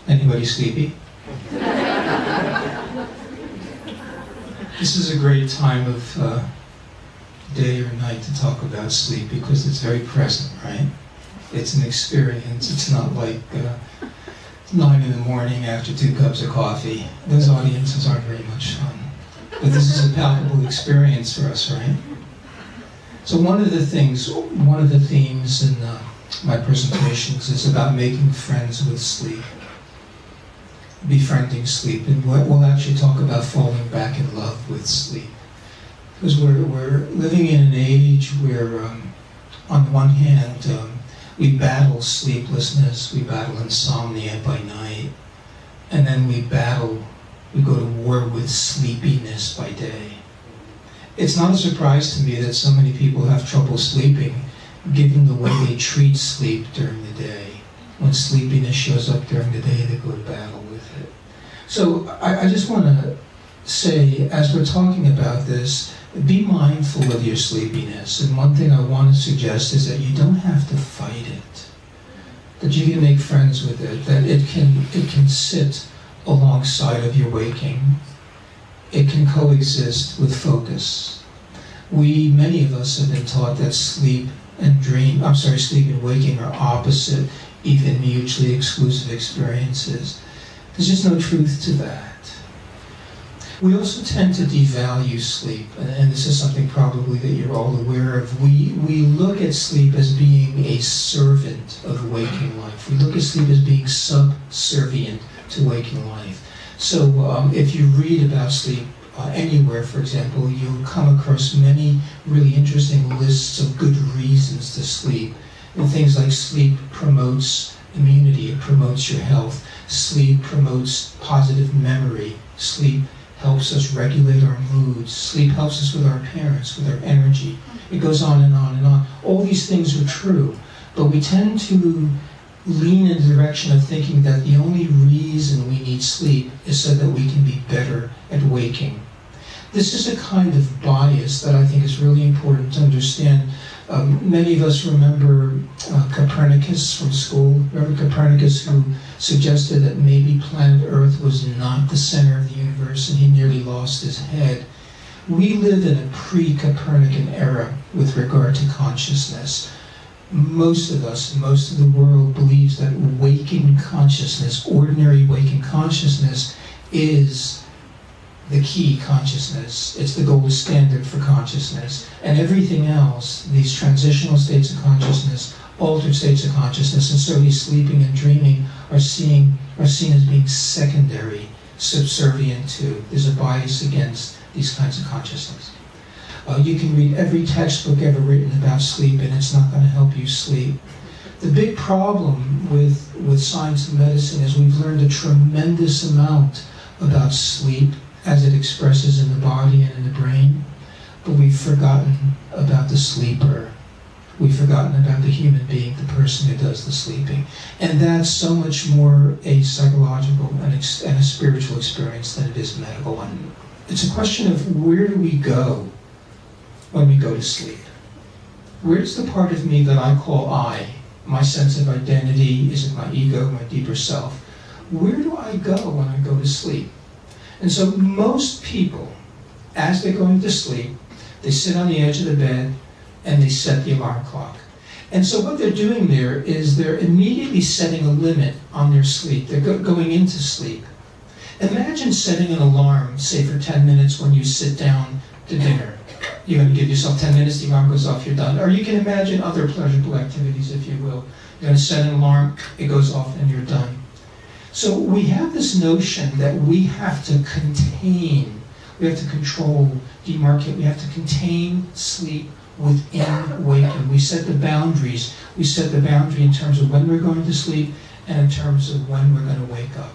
Anybody sleepy? This is a great time of day or night to talk about sleep because it's very present, right? It's an experience. It's not like 9 in the morning after 2 cups of coffee. Those audiences aren't very much fun. But this is a palpable experience for us, right? So one of the themes in my presentations is about making friends with sleep, befriending sleep, and we'll actually talk about falling back in love with sleep. Because we're living in an age where, on the one hand, we battle sleeplessness, we battle insomnia by night, and then we go to war with sleepiness by day. It's not a surprise to me that so many people have trouble sleeping, given the way they treat sleep during the day. When sleepiness shows up during the day, they go to battle with it. So I just want to say, as we're talking about this, be mindful of your sleepiness. And one thing I want to suggest is that you don't have to fight it. That you can make friends with it. That it can sit alongside of your waking. It can coexist with focus. Many of us have been taught that sleep and waking are opposite, even mutually exclusive experiences. There's just no truth to that. We also tend to devalue sleep, and this is something probably that you're all aware of. We look at sleep as being a servant of waking life. We look at sleep as being subservient to waking life. So if you read about sleep anywhere, for example, you'll come across many really interesting lists of good reasons to sleep. And things like sleep promotes immunity, it promotes your health. Sleep promotes positive memory. Sleep helps us regulate our moods. Sleep helps us with our parents, with our energy. It goes on and on and on. All these things are true, but we tend to lean in the direction of thinking that the only reason we need sleep is so that we can be better at waking. This is a kind of bias that I think is really important to understand. Many of us remember Copernicus from school. Remember Copernicus, who suggested that maybe planet Earth was not the center of the universe, and he nearly lost his head. We live in a pre-Copernican era with regard to consciousness. Most of us, most of the world believes that waking consciousness, ordinary waking consciousness, is the key consciousness. It's the gold standard for consciousness. And everything else, these transitional states of consciousness, altered states of consciousness, and certainly sleeping and dreaming are seen as being secondary, subservient to. There's a bias against these kinds of consciousness. You can read every textbook ever written about sleep, and it's not going to help you sleep. The big problem with science and medicine is we've learned a tremendous amount about sleep as it expresses in the body and in the brain, but we've forgotten about the sleeper. We've forgotten about the human being, the person who does the sleeping. And that's so much more a psychological and a spiritual experience than it is medical. And it's a question of where do we go when we go to sleep? Where's the part of me that I call I? My sense of identity, is it my ego, my deeper self? Where do I go when I go to sleep? And so most people, as they're going to sleep, they sit on the edge of the bed and they set the alarm clock. And so what they're doing there is they're immediately setting a limit on their sleep. They're going into sleep. Imagine setting an alarm, say for 10 minutes when you sit down to dinner. You're going to give yourself 10 minutes, the alarm goes off, you're done. Or you can imagine other pleasurable activities, if you will. You're going to set an alarm, it goes off, and you're done. So we have this notion that we have to contain, we have to control, demarcate, we have to contain sleep within waking. We set the boundaries. We set the boundary in terms of when we're going to sleep and in terms of when we're going to wake up.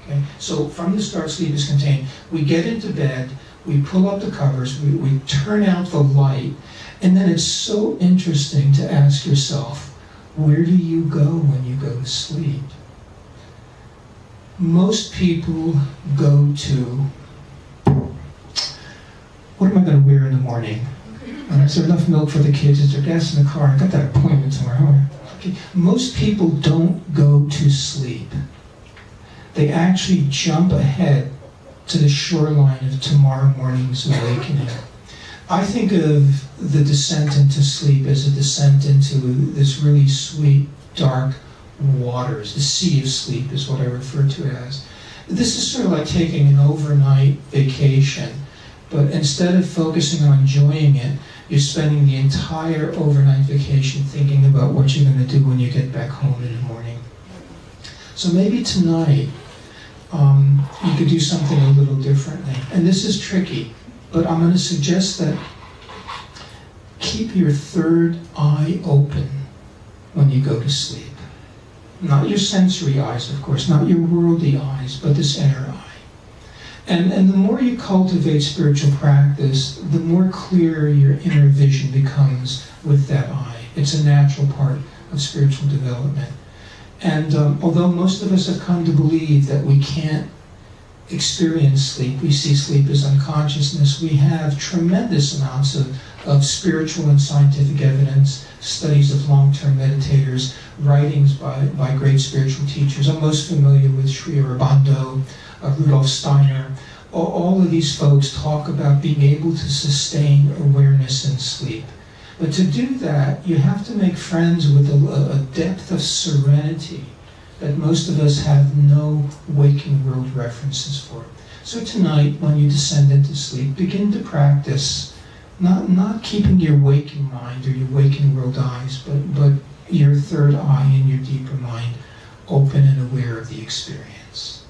Okay? So from the start, sleep is contained. We get into bed, we pull up the covers, we turn out the light, and then it's so interesting to ask yourself, where do you go when you go to sleep? Most people go to, what am I going to wear in the morning? Is there enough milk for the kids? Is there gas in the car? I got that appointment tomorrow. Okay. Most people don't go to sleep. they actually jump ahead to the shoreline of tomorrow morning's awakening. I think of the descent into sleep as a descent into this really sweet, dark waters. The sea of sleep is what I refer to it as. This is sort of like taking an overnight vacation, but instead of focusing on enjoying it, you're spending the entire overnight vacation thinking about what you're going to do when you get back home in the morning. So maybe tonight, you could do something a little differently. And this is tricky, but I'm going to suggest that keep your third eye open when you go to sleep. Not your sensory eyes, of course, not your worldly eyes, but this inner eye. And the more you cultivate spiritual practice, the more clear your inner vision becomes with that eye. It's a natural part of spiritual development. And although most of us have come to believe that we can't experience sleep, we see sleep as unconsciousness, we have tremendous amounts of spiritual and scientific evidence, studies of long-term meditators, writings by great spiritual teachers. I'm most familiar with Sri Aurobindo, Rudolf Steiner. All of these folks talk about being able to sustain awareness in sleep. But to do that, you have to make friends with a depth of serenity that most of us have no waking world references for. So tonight, when you descend into sleep, begin to practice not keeping your waking mind or your waking world eyes, but your third eye and your deeper mind open and aware of the experience.